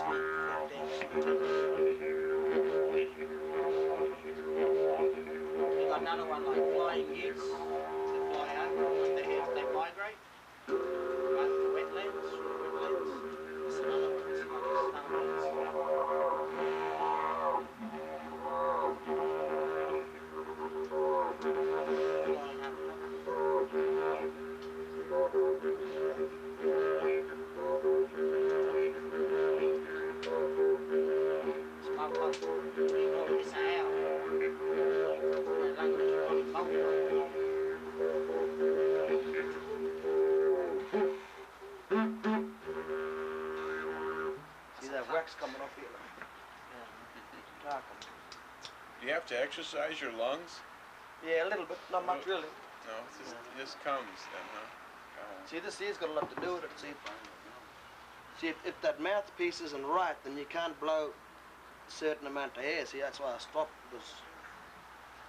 We've got another one like flying utes that fly over if they migrate. Over the wetlands, through the wetlands. It's another one, it's like it's an owl. See that wax coming off here? Yeah. Do you have to exercise your lungs? Yeah, a little bit, not much really. No, it just comes then, huh? See, this ear's got a lot to do with it. See, if that mouthpiece isn't right, then you can't blow a certain amount of air. See, that's why I stopped.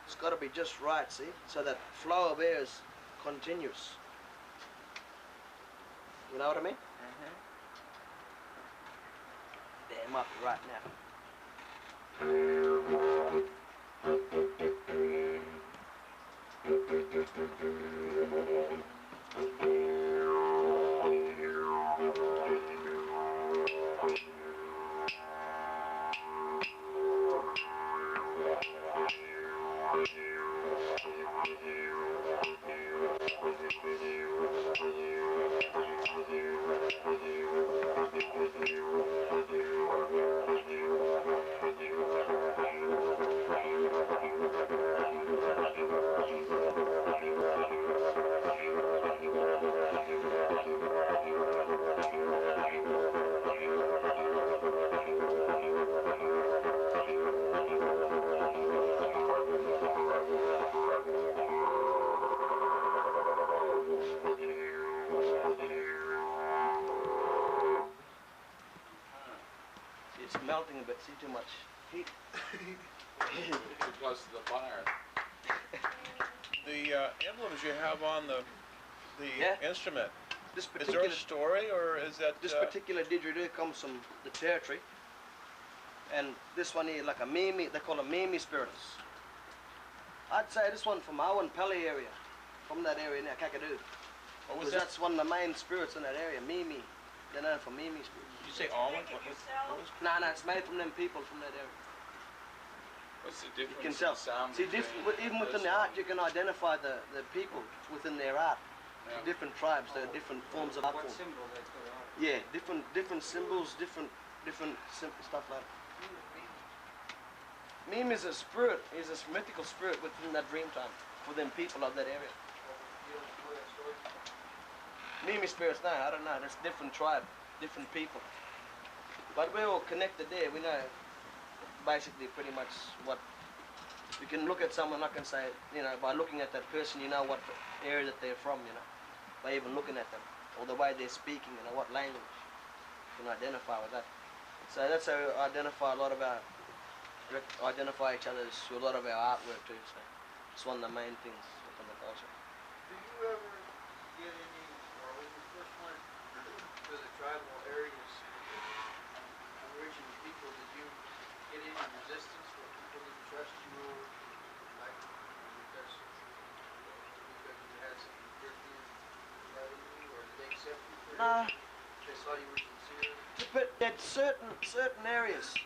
It's got to be just right, see, so that flow of air is continuous. You know what I mean? Yeah, it might be right now. It's melting a bit, see, too much heat. Too close to the fire. The emblems you have on the instrument, is there a story or is that... This particular didgeridoo comes from the territory. And this one here, like a Mimi, they call it Mimi spirits. I'd say this one from Owen Pelly area, from that area near Kakadu. What was that's one of the main spirits in that area, Mimi. They're known for Mimi spirits. Did you say Owen? No, it's made from them people from that area. What's the difference? You can tell. See, even within the art, you can identify the people within their art. Yeah. Different tribes, there are different forms of art. What symbol they put on? Yeah, different symbols, different simple stuff like that. Meme is a spirit, is a mythical spirit within that dream time for them people of that area. Mimi spirits, no, I don't know. That's different tribe, different people. But we're all connected there. We know basically pretty much what you can look at someone. I can say, you know, by looking at that person, you know what area that they're from. You know, by even looking at them or the way they're speaking. You know what language. You can identify with that. So that's how we identify a lot of our each other through a lot of our artwork too. So it's one of the main things within the culture. Do you ever get any, or when you first went to the tribal areas, Aborigine people, did you get any resistance where people didn't trust you, like because you had some European about you, or did they accept you for they saw you were sincere? But at certain areas,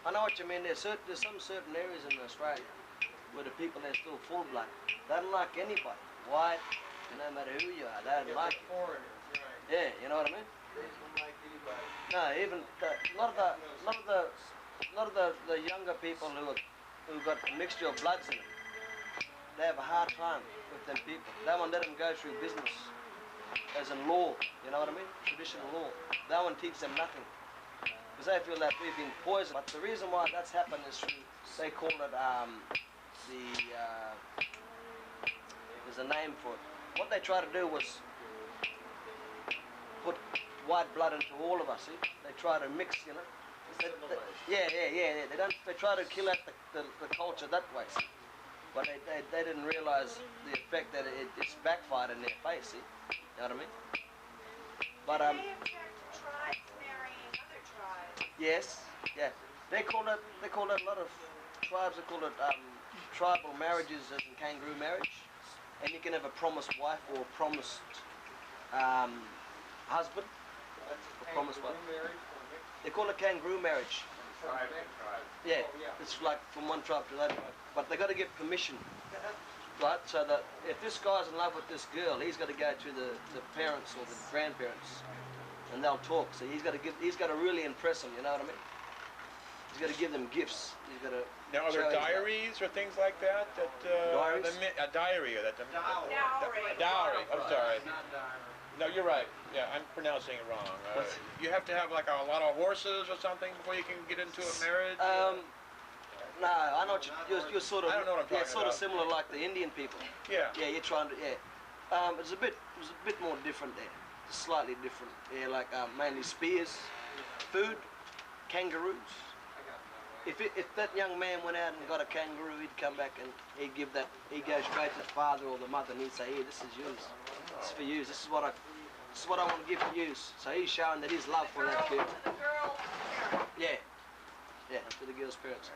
I know what you mean. There's some certain areas in Australia where the people are still full blood. They don't like anybody, white, no matter who you are. They don't like you. Foreigners, right? Yeah, you know what I mean. They don't like anybody. No, even a lot of the younger people who got a mixture of bloods in them, they have a hard time with them people. They won't let them go through business as in law. You know what I mean? Traditional law. They won't teach them nothing. Because they feel that we've been poisoned. But the reason why that's happened is through, they call it there's a name for it. What they try to do was put white blood into all of us, see? They try to mix, you know? Yeah. They try to kill out the culture that way, see? But they didn't realize the effect that it's backfired in their face, see? You know what I mean? But they object to tribes marrying other tribes. Yes, yeah. They call it a lot of tribes. They call it tribal marriages as in kangaroo marriage, and you can have a promised wife or a promised husband. A promised wife. They call it kangaroo marriage. Tribe to tribe. Yeah, it's like from one tribe to another. But they got to get permission, right? So that if this guy's in love with this girl, he's got to go to the parents or the grandparents, and they'll talk. So he's got to really impress them. You know what I mean? He's got to give them gifts. He's got to. Now, are there diaries or things like that? Diaries? A diary or that. Dowry. I'm sorry. Not diary. No, you're right. Yeah, I'm pronouncing it wrong. You have to have like a lot of horses or something before you can get into a marriage. No, I know what you're sort of. I don't know what I'm talking sort of about. similar like the Indian people. Yeah. Yeah, you're trying to. Yeah. It was a bit more different there. Slightly different. Yeah, like mainly spears, food, kangaroos. If that young man went out and got a kangaroo, he'd come back and he'd go straight to the father or the mother and he'd say, "Here, this is yours. This is for you. This is what I want to give to you." So he's showing that his love for that girl. The girl's parents. Yeah, to the girl's parents.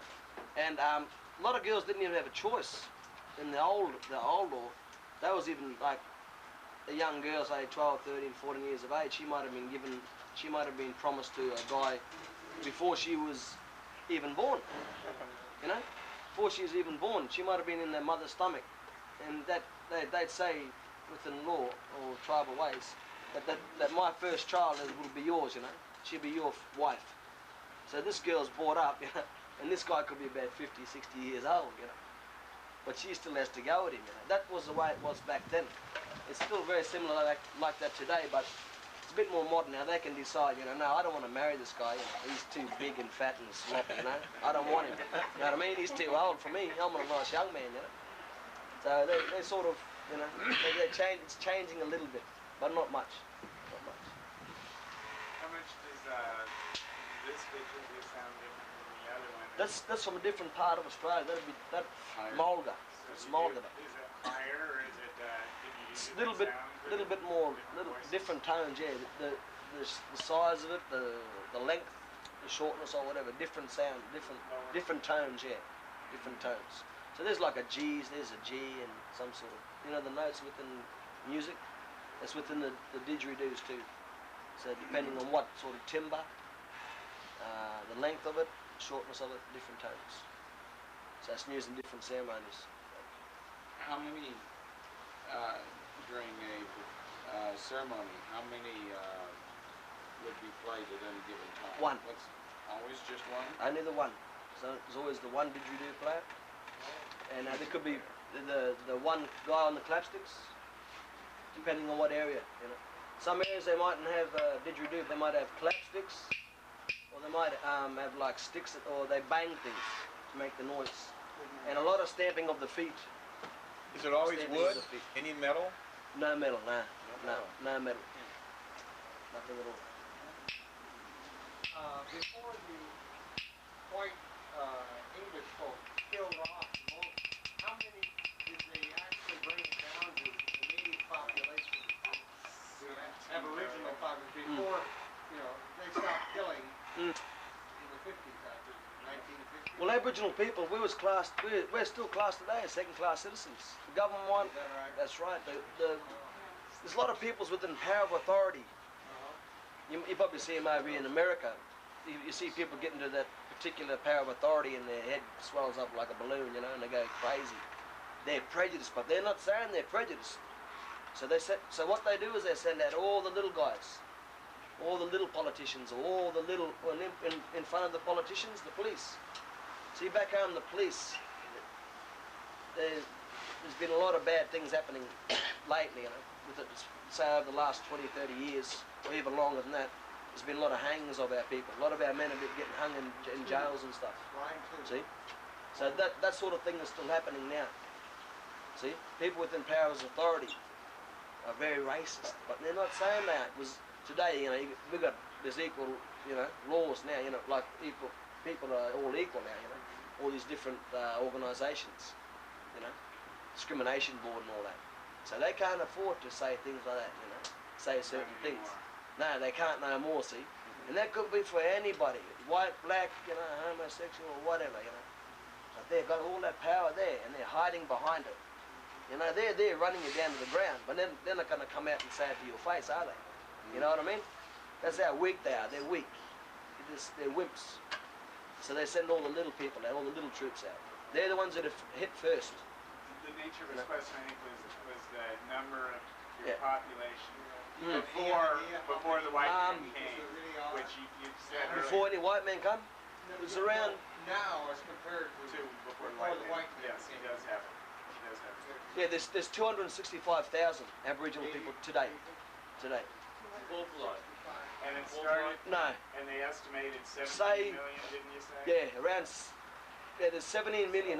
And a lot of girls didn't even have a choice in the old law. That was even like a young girl, say 12, 13, 14 years of age. She might have been promised to a guy before she was even born. You know, before she was even born, she might have been in their mother's stomach, and that they'd say within law or tribal ways that my first child will be yours. You know, she'll be your wife. So this girl's brought up, you know, and this guy could be about 50, 60 years old, you know, but she still has to go with him. You know, that was the way it was back then. It's still very similar like that today, but it's a bit more modern now. They can decide, you know, no, I don't want to marry this guy. You know, he's too big and fat and sloppy, you know. I don't want him. You know what I mean? He's too old for me. I'm a nice young man, you know. So they sort of, you know, it's changing a little bit, but not much. Not much. How much does this picture sound different from the other one? That's from a different part of Australia. That's Mulga. It's So Mulga. is it higher or is it, can you use It's a little bit more, different tones. Yeah, the size of it, the length, the shortness or whatever, different sound, different tones. Yeah, different tones. So there's like a G's, there's a G, and some sort of, you know, the notes within music. That's within the didgeridoos too. So depending on what sort of timbre, the length of it, shortness of it, different tones. So it's used in different ceremonies. How many, during a ceremony, how many would be played at any given time? One. Always just one? Only the one. So there's always the one didgeridoo player. And there could be the one guy on the clapsticks, depending on what area, you know. Some areas they mightn't have didgeridoo, they might have clapsticks, or they might have like sticks, or they bang things to make the noise. And a lot of stamping of the feet. Is it always Stamping wood? of the feet. Any metal? No metal, no metal. Nothing at all. Before the white English folk killed off most, how many did they actually bring it down to the native population, the aboriginal population, before, you know, they stopped killing in the 50s, I think, 1950s? Well, Aboriginal people, we're still classed today as second-class citizens. The government want, Is that right? that's right. There's a lot of peoples within power of authority. You probably see them over here in America. You see people get into that particular power of authority and their head swells up like a balloon, you know, and they go crazy. They're prejudiced, but they're not saying they're prejudiced. So what they do is they send out all the little guys, all the little politicians, all the little, in front of the politicians, the police. See, back home, the police, there's been a lot of bad things happening lately, you know, with it, say over the last 20, 30 years, or even longer than that. There's been a lot of hangings of our people. A lot of our men have been getting hung in jails and stuff. Mine too. See? So that sort of thing is still happening now. See? People within powers of authority are very racist, but they're not saying that. It was today, you know, there's equal, you know, laws now, you know, like people are all equal now, you know, all these different organisations, you know, discrimination board and all that. So they can't afford to say things like that, you know, say certain things. No, they can't no more, see. And that could be for anybody, white, black, homosexual, or whatever, But they've got all that power there, and they're hiding behind it. They're there running you down to the ground, but then they're not going to come out and say it to your face, are they? You know what I mean? That's how weak they are. They're weak. They're wimps. So they send all the little people out, all the little troops out. They're the ones that have hit first. The nature of his question, I think, was the number of your Yeah. population Mm. before the white man came, which you said Before any white men come, it was around. Now as compared to before the before white the man. white man Yes, he came. does have it. He does have it. Yeah, there's 265,000 Aboriginal people today. Today. Full flood. And it started, No. and they estimated 17 Say- million, didn't you say? Yeah, there's 17 million,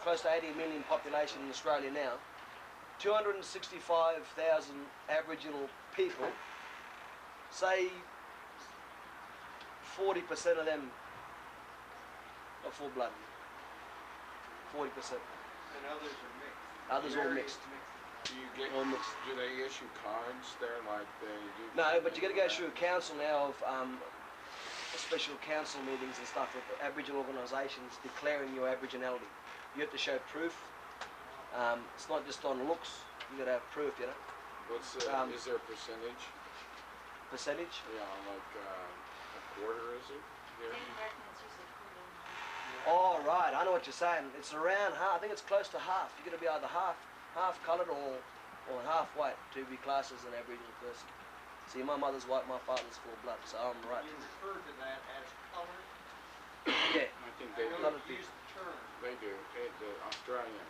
close to 18 million population in Australia now. 265,000 Aboriginal people. Say 40% of them are full-blooded. 40%. And others are mixed. Others all Very mixed. Do you get, All mixed. do they issue cards there like they do? No, but you got to go through a council now of special council meetings and stuff with Aboriginal organisations declaring your Aboriginality. You have to show proof. It's not just on looks. You got to have proof, What's is there a percentage? Percentage. Yeah, like a quarter, is it? Here? Oh, right. I know what you're saying. It's around half. I think it's close to half. You're going to be either half coloured or half white to be classed as an Aboriginal person. See, my mother's white, my father's full blood, so I'm right. You refer to that as color. Yeah. I think I they know do. Colored you use the term. They do. The Australian.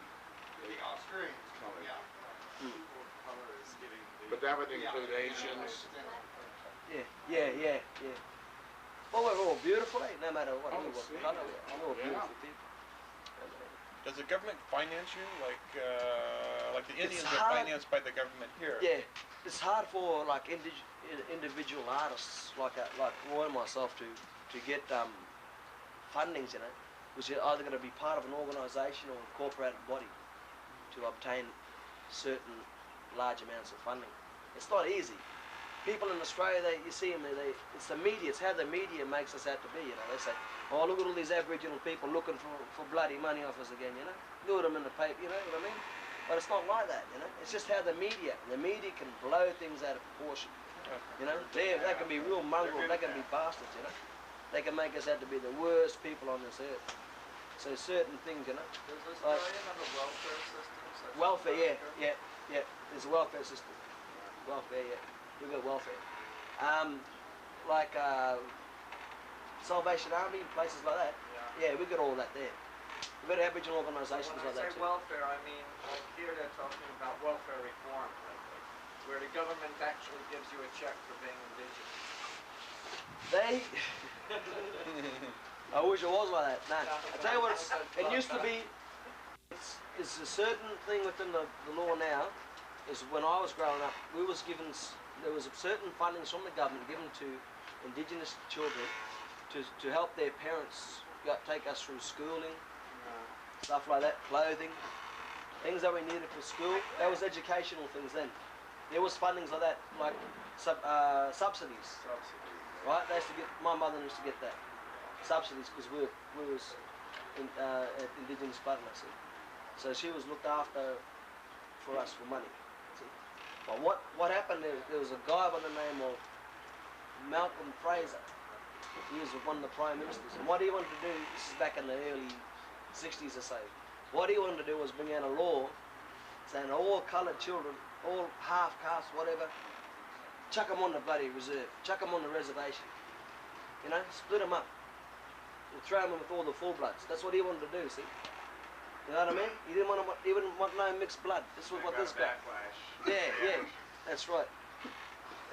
The Australians. Color. Yeah. People of color is getting the. But that would Yeah. include Asians. Yeah. Well, we're all beautiful, eh? No matter what, Oh, what see. colour we are. We're all Yeah. beautiful people. Does the government finance you like the Indians are hard. financed by the government here? Yeah, it's hard for like individual artists like Roy and myself to get fundings, which are either going to be part of an organisation or a incorporated body to obtain certain large amounts of funding. It's not easy. People in Australia, you see them, it's the media, it's how the media makes us out to be, They say, oh, look at all these Aboriginal people looking for bloody money off us again, Look at them in the paper, you know what I mean? But it's not like that, It's just how the media can blow things out of proportion, They can be real mongrel, they can be bastards, They can make us out to be the worst people on this earth. So certain things, Does Australia have a welfare system? such as welfare, America? yeah, there's a welfare system. Welfare, yeah. We've got welfare. Like Salvation Army, places like that. Yeah, we've got all that there. We've got Aboriginal organisations When I like that say too. welfare, I mean, like here they're talking about welfare reform, where the government actually gives you a check for being indigenous. They... I wish it was like that. No, I tell you what, it used to be... It's a certain thing within the law now, is when I was growing up, there was certain fundings from the government given to Indigenous children to help their parents take us through schooling, stuff like that, clothing, things that we needed for school. That was educational things then. There was fundings like that, like subsidies, right? They used to get, my mother used to get that, subsidies, because we was at Indigenous Parliament, see. So she was looked after for us for money. But what happened, there was a guy by the name of Malcolm Fraser. He was one of the prime ministers. And what he wanted to do, this is back in the early 60s or so, what he wanted to do was bring out a law saying all coloured children, all half caste, whatever, chuck them on the bloody reserve, chuck them on the reservation. Split them up. And throw them with all the full bloods. That's what he wanted to do, see? You know what I mean? He didn't want no mixed blood. This was what this guy. Backlash. Yeah, that's right.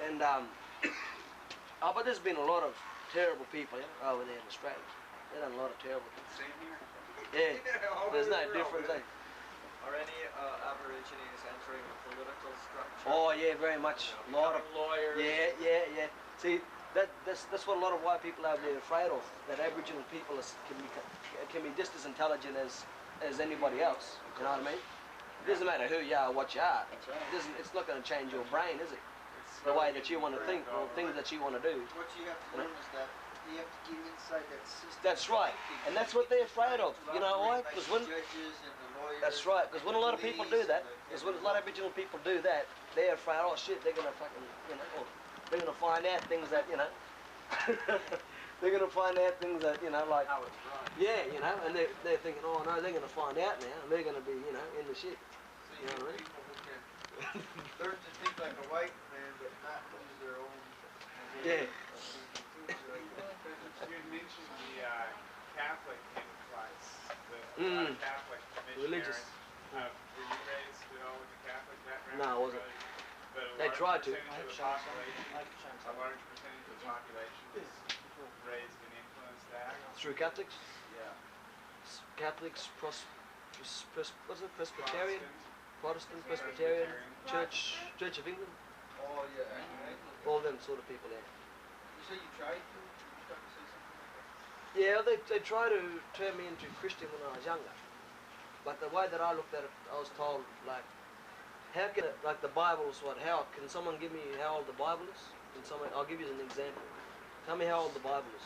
And but there's been a lot of terrible people over there in Australia. They've done a lot of terrible things. Same here. Yeah, there's no difference. Are any Aborigines entering the political structure? Oh yeah, very much. A lot of lawyers. Yeah. See, that's what a lot of white people over there are afraid of. That Aboriginal people can be just as intelligent as anybody else. You know what I mean? It doesn't matter who you are, what you are. That's right. It's not going to change your brain, is it? the way that you want to think or things that you want to do. What you have to learn is that you have to get inside that system. That's right, and that's what they're afraid of. You know why? Because when judges and the lawyers. that's right, because when a lot of people do that, police is when a lot of Aboriginal people do that, they're afraid. Oh shit, they're gonna fucking, you know, or they're gonna find out things that, you know, they're gonna find out things that, you know, like, How it's run. yeah, you know, and they're thinking, oh no, they're gonna find out now, and they're gonna be, you know, in the shit. So You know what I mean? people who can learn to think like a white man, but not use their own. Yeah. You had mentioned the Catholic influx, the Mm. Catholic Religious. missionaries. Were you raised at all with a Catholic background? No, I wasn't. But a They large tried to. percentage of the population, a large percentage of the population is raised and influenced that. Through Catholics, Yeah. Catholics, what's it, Presbyterian, Protestant, Protestant, Presbyterian, Church of England, Oh, yeah, right. all them sort of people there. You say you tried to? You tried to say something like that? Yeah, they try to turn me into Christian when I was younger. But the way that I looked at it, I was told, like, how can it, like the Bible's what, how, can someone give me how old the Bible is? Can someone, I'll give you an example. Tell me how old the Bible is.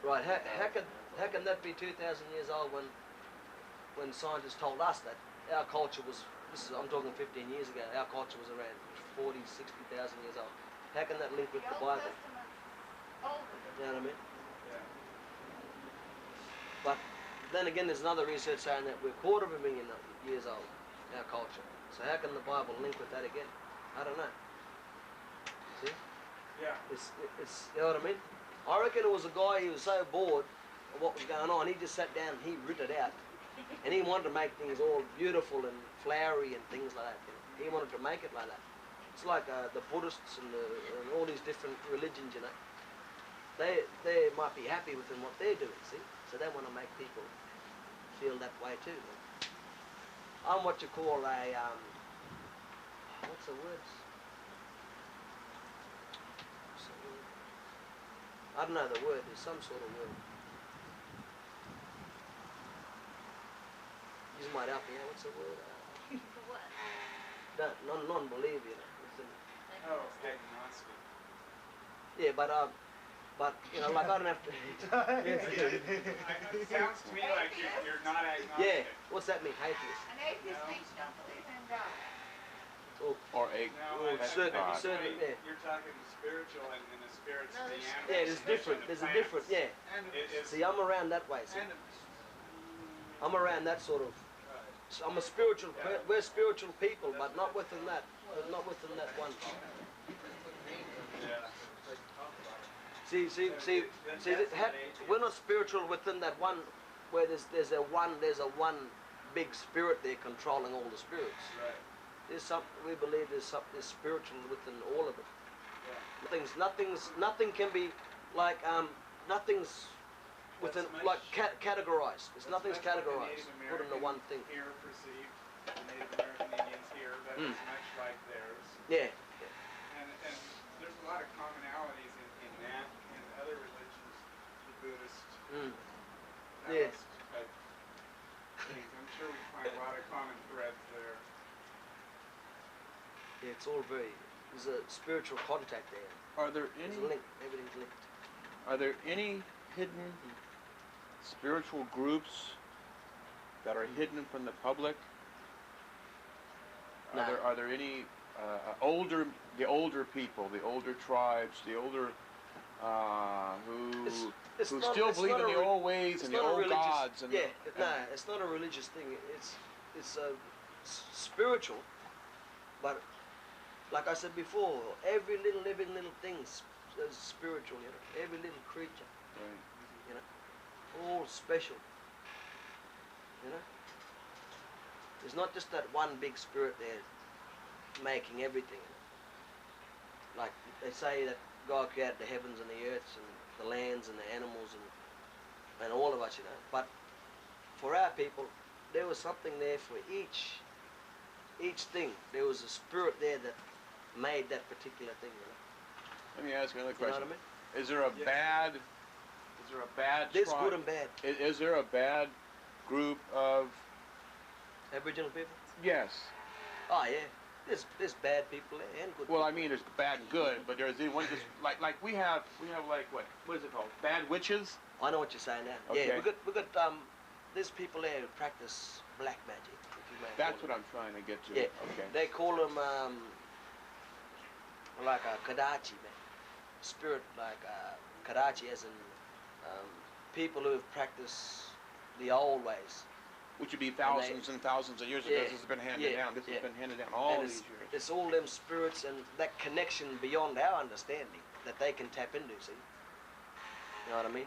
Right, how can that be 2,000 years old when scientists told us that our culture was, I'm talking 15 years ago, our culture was around 40, 60,000 years old. How can that link with the Bible? You know what I mean? yeah. But then again, there's another research saying that we're 250,000 years old, our culture. So how can the Bible link with that again? I don't know. See? Yeah. It's you know what I mean? I reckon it was a guy, he was so bored of what was going on, he just sat down and he wrote it out. And he wanted to make things all beautiful and flowery and things like that. You know? He wanted to make it like that. It's like the Buddhists and all these different religions, you know. They might be happy within what they're doing, see? So they want to make people feel that way too. I'm what you call a, what's the word? I don't know the word, there's some sort of word. You might help me out, what's the word? Non-believer, you know. Oh, agnostic. Yeah, but you know, like I don't have to. It sounds to me like you're not agnostic. Yeah, what's that mean? Atheist. An atheist means don't believe in God. Or a No, certain, you're yeah. talking spiritual and the spirit's No, the there's- animals. Yeah, there's different. There's a different. Yeah. It's, See, I'm around that way. See, Animus. I'm around that sort of. So I'm a spiritual. We're spiritual people, but not within that. Not within that one. yeah. See. We're not spiritual within that one, where there's a one big spirit there controlling all the spirits. Right. We believe there's spiritual within all of it. Nothing can be like nothing's within That's like much- categorized. Nothing's That's what the categorized. Native Put into one thing. Here perceived, the Native American Indians here, that is much like theirs. Yeah. And there's a lot of commonalities in that and other religions, the Buddhist, Mm. Yeah. Taoist type things. I'm sure we find a lot of common threads there. Yeah. It's all very. There's a spiritual contact there. are there There's any a link. Everything's linked. are there any hidden spiritual groups that are hidden from the public? No. Are there any the older people, the older tribes, the older It's who not- still it's believe not in a the re- old ways It's and the not a old religious. gods and Yeah. the, No, it's not a religious thing. It's a spiritual, but like I said before, every little living little thing is spiritual. You know, every little creature, right. all special. You know, there's not just that one big spirit there making everything. Like they say that God created the heavens and the earths and the lands and the animals and all of us, you know. But for our people, there was something there for each thing. There was a spirit there that made that particular thing, you know. Let me ask you another You know question. what I mean? Is there a bad There's tribe? good and bad. Is there a bad group of Aboriginal people? yes? Oh yeah. there's bad people there and good Well, people. I mean, there's bad and good, but there's the one just like we have like what is it called? Bad witches. I know what you're saying now. Okay. Yeah, we got there's people there who practice black magic. If you may That's call what it. I'm trying to get to. Yeah. Okay. They call them like a Kadachi man, spirit like Kadachi, as in people who have practiced the old ways. Which would be thousands and thousands of years ago. Yeah, This has been handed yeah, down. This yeah. has been handed down all And these years. it's all them spirits and that connection beyond our understanding that they can tap into, see? You know what I mean?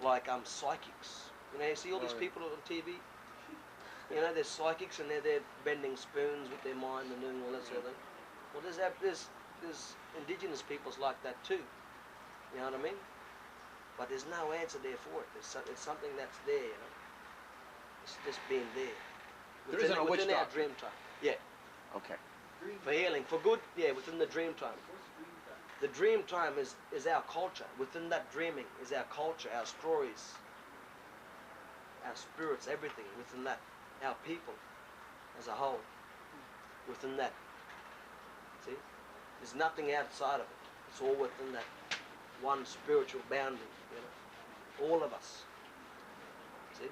Like psychics. You know, you see all these Right. people on TV? You know, they're psychics and they're there bending spoons with their mind and doing all that sort of thing. Well, there's indigenous peoples like that too. You know what I mean? But there's no answer there for it. It's something that's there, you know? It's just being there. There isn't a witch within our doctor. dream time. Yeah. Okay. For healing, for good, yeah, within the dream time. The dream time is our culture. Within that dreaming is our culture, our stories, our spirits, everything within that. Our people as a whole. Within that. See? There's nothing outside of it. It's all within that one spiritual boundary, you know. All of us. See?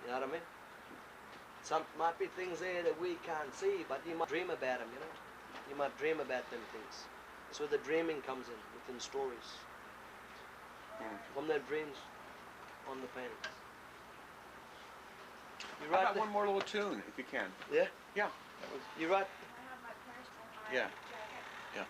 You know what I mean? Some might be things there that we can't see, but you might dream about them, you know. You might dream about them things. That's where the dreaming comes in, within stories. From their dreams on the paintings. You How right about there? one more little tune, if you can? Yeah? Yeah. That was. You right? Yeah. Yeah.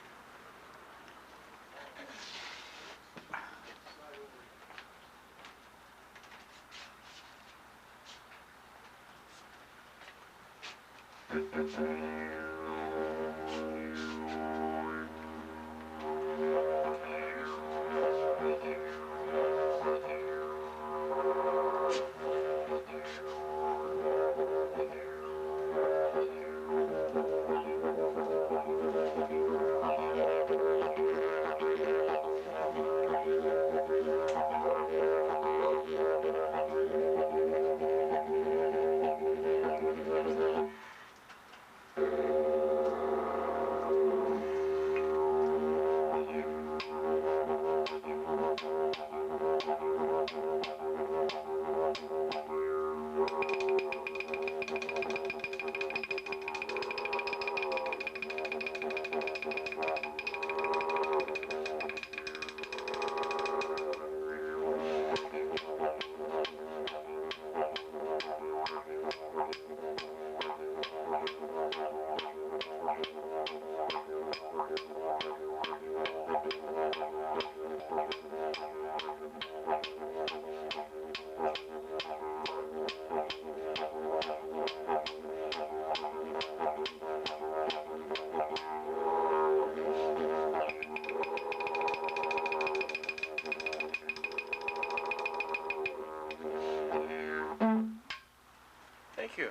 Thank you.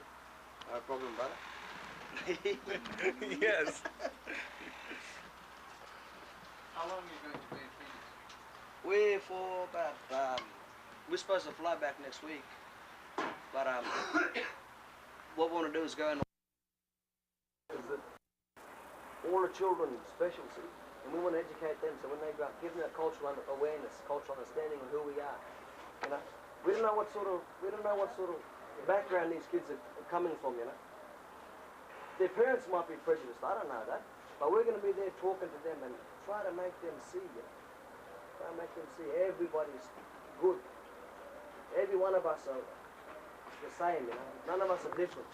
No problem, brother. Yes. How long are you going to be in Phoenix? We're for about, we're supposed to fly back next week. But what we want to do is go and visit all the children special, see? And we want to educate them so when they grow up, give them that cultural awareness, cultural understanding of who we are. You know? We don't know what sort of background these kids are coming from, you know? Their parents might be prejudiced, I don't know that. But we're going to be there talking to them and try to make them see, you know? Try to make them see everybody's good. Every one of us are the same, you know? None of us are different.